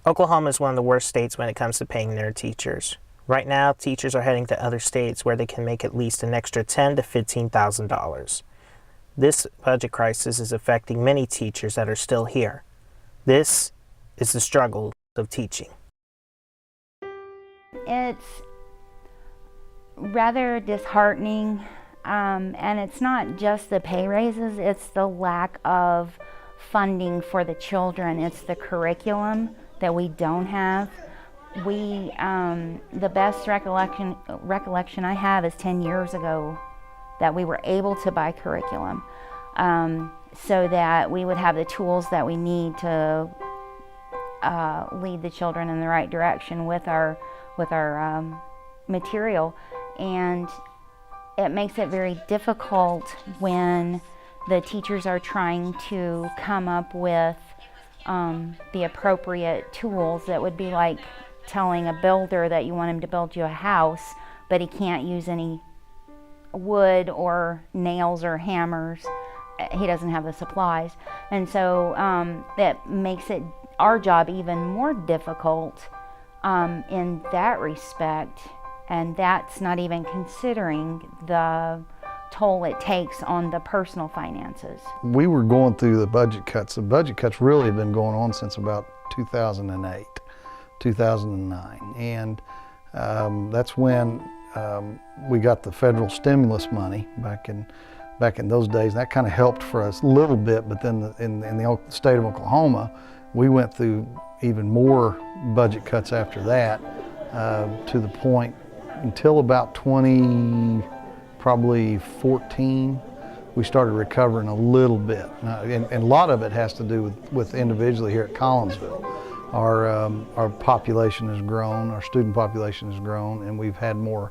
Oklahoma is one of the worst states when it comes to paying their teachers. Right now, teachers are heading to other states where they can make at least an extra $10,000 to $15,000. This budget crisis is affecting many teachers that are still here. This is the struggle of teaching. It's rather disheartening, and it's not just the pay raises, it's the lack of funding for the children. It's the curriculum that we don't have. The best recollection I have is 10 years ago that we were able to buy curriculum so that we would have the tools that we need to lead the children in the right direction with our material. And it makes it very difficult when the teachers are trying to come up with the appropriate tools. That would be like telling a builder that you want him to build you a house, but he can't use any wood or nails or hammers. He doesn't have the supplies. And so that makes our job even more difficult in that respect. And that's not even considering the toll it takes on the personal finances. We were going through the budget cuts. The budget cuts really have been going on since about 2008, 2009. And that's when we got the federal stimulus money back in those days. That kind of helped for us a little bit, but then in the state of Oklahoma, we went through even more budget cuts after that, to the point until about probably 14, we started recovering a little bit. And a lot of it has to do with individually here at Collinsville. Our population has grown, our student population has grown, and we've had more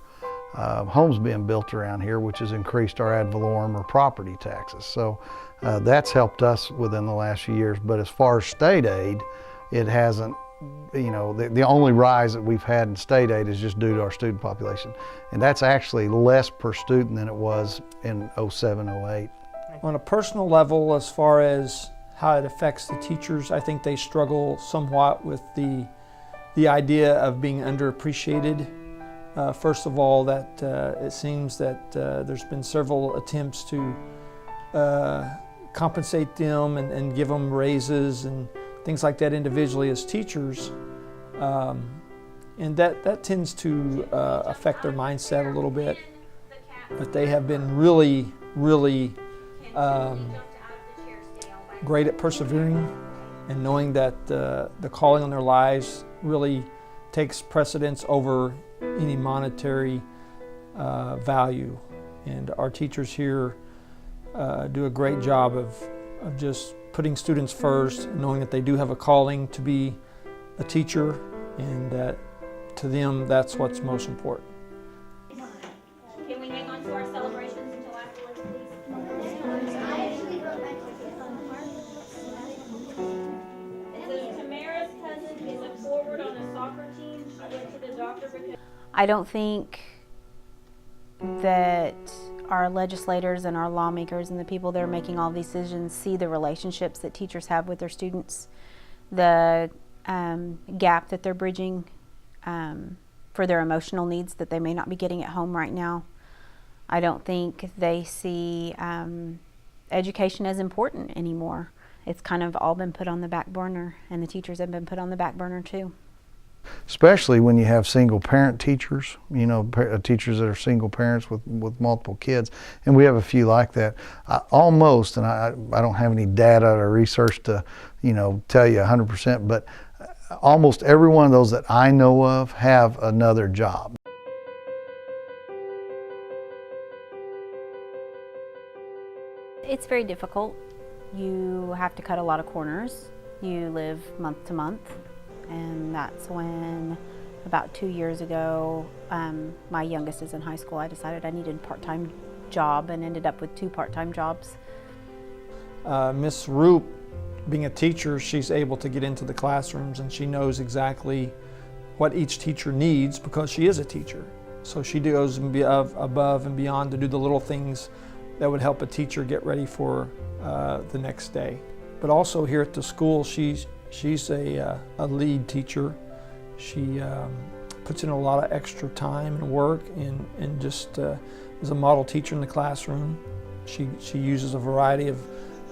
homes being built around here, which has increased our ad valorem or property taxes. So that's helped us within the last few years. But as far as state aid, it hasn't. The only rise that we've had in state aid is just due to our student population. And that's actually less per student than it was in 07, 08. On a personal level, as far as how it affects the teachers, I think they struggle somewhat with the idea of being underappreciated. First of all, that it seems that there's been several attempts to compensate them and give them raises and things like that individually as teachers, and that tends to affect their mindset a little bit. But they have been really great at persevering and knowing that the calling on their lives really takes precedence over any monetary value. And our teachers here do a great job of just putting students first, knowing that they do have a calling to be a teacher, and that to them that's what's most important. Can we hang on to our celebrations until afterwards, please? It says Tamara's cousin is a forward on a soccer team. She went to the doctor because I don't think that our legislators and our lawmakers and the people that are making all these decisions see the relationships that teachers have with their students, the gap that they're bridging for their emotional needs that they may not be getting at home right now. I don't think they see education as important anymore. It's kind of all been put on the back burner, and the teachers have been put on the back burner too. Especially when you have single parent teachers, teachers that are single parents with multiple kids, and we have a few like that. Almost, and I don't have any data or research to tell you 100%, but almost every one of those that I know of have another job. It's very difficult. You have to cut a lot of corners. You live month to month. And that's when, about 2 years ago, my youngest is in high school, I decided I needed a part-time job and ended up with 2 part-time jobs. Miss Roop, being a teacher, she's able to get into the classrooms and she knows exactly what each teacher needs because she is a teacher. So she goes above and beyond to do the little things that would help a teacher get ready for the next day. But also here at the school, she She's a lead teacher. She puts in a lot of extra time and work, and just is a model teacher in the classroom. She uses a variety of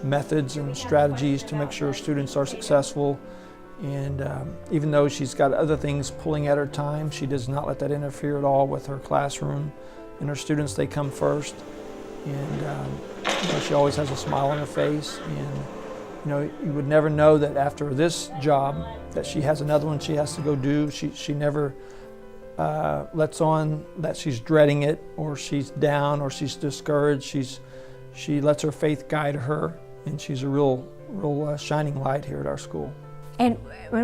methods and strategies to make sure students are successful. And even though she's got other things pulling at her time, she does not let that interfere at all with her classroom and her students. They come first, and you know, she always has a smile on her face. And you know, you would never know that after this job that she has another one she has to go do. She never lets on that she's dreading it, or she's down, or she's discouraged. She lets her faith guide her, and she's a real shining light here at our school. And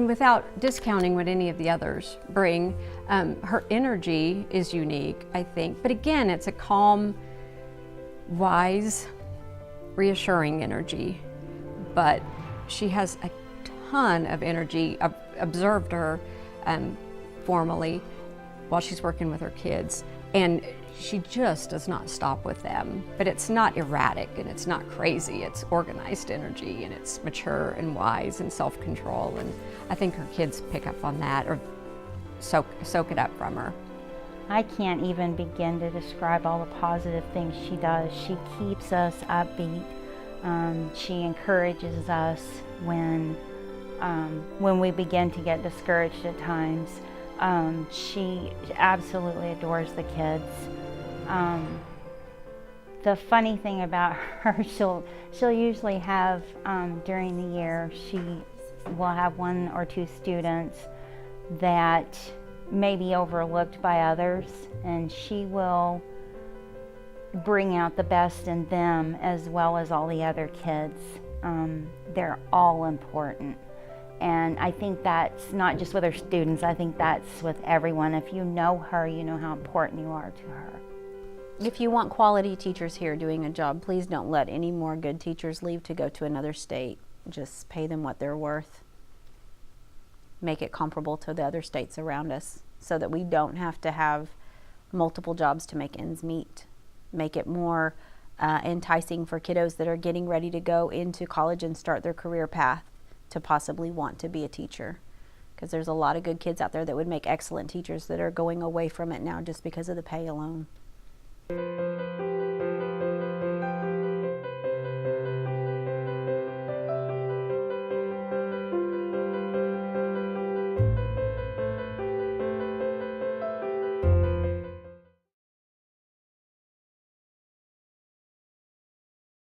without discounting what any of the others bring, her energy is unique, I think. But again, it's a calm, wise, reassuring energy. But she has a ton of energy. I've observed her formally while she's working with her kids. And she just does not stop with them. But it's not erratic and it's not crazy. It's organized energy, and it's mature and wise and self-control. And I think her kids pick up on that, or soak it up from her. I can't even begin to describe all the positive things she does. She keeps us upbeat. She encourages us when we begin to get discouraged at times. She absolutely adores the kids. The funny thing about her, she'll usually have, during the year, she will have one or two students that may be overlooked by others, and she will bring out the best in them as well as all the other kids. They're all important. And I think that's not just with her students, I think that's with everyone. If you know her, you know how important you are to her. If you want quality teachers here doing a job, please don't let any more good teachers leave to go to another state. Just pay them what they're worth. Make it comparable to the other states around us so that we don't have to have multiple jobs to make ends meet. Make it more enticing for kiddos that are getting ready to go into college and start their career path to possibly want to be a teacher. Because there's a lot of good kids out there that would make excellent teachers that are going away from it now just because of the pay alone.